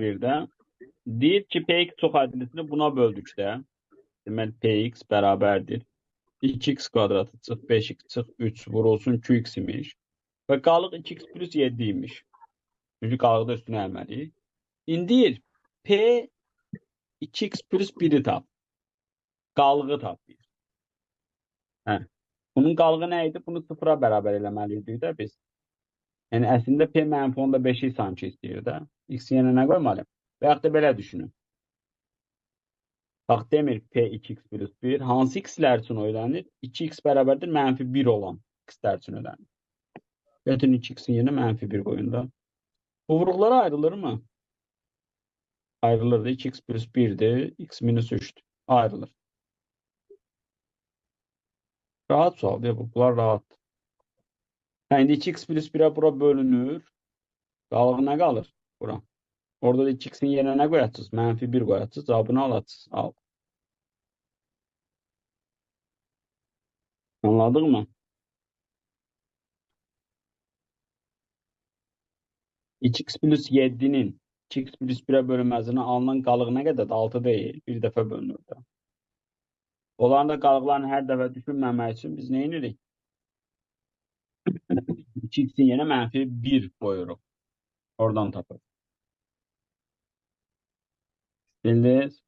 bir də. Deyir ki, px çox adilini buna böldükdə, deməli px bərabərdir. 2x kvadratı çıx 5x çıx 3 vurulsun 2x imiş. Və qalıq 2x plus 7 imiş. Çünki qalıqda üstünə əlməliyik. İndi deyir p 2x plus 1'i tap. Qalığı tapıyır. Hə. Bunun qalığı nə idi? Bunu sıfıra bərabər eləməliydik də biz. Yəni əslində p mənfi 5'i sanki istəyir də. X yerine nə qoymalıyım? Və yaxud da belə düşünün. Bax demir p 2x plus 1 hansı x'lər üçün öyrənir? 2x bərabərdir mənfi 1 olan x'lər üçün öyrənir. Götürün 2x'in yerine mənfi 1 qoyun da. Bu vuruqlara ayrılır mı? Ayrılır da 2x plus 1'dir. X minus 3'dür. Ayrılır. Rahat sual diye bu. Bunlar rahat. Yani 2x plus 1'e bura bölünür. Qalığı nə qalır? Bura. Orada da 2x'in yerine nə qoyacağız? Mənfi 1 qoyacağız. Cavabını alacağız. Al. Anladın mı? 2x plus 7'nin 2x plus 1'e bölünməsine alınan qalıq nə qədərdir? 6 değil. Bir dəfə bölünür də. Onların da qalıqlarını hər dəfə düşünməmək üçün biz nə edirik? 2x'in yerine mənfi 1 qoyuruq. Oradan tapırıq. Bildiniz?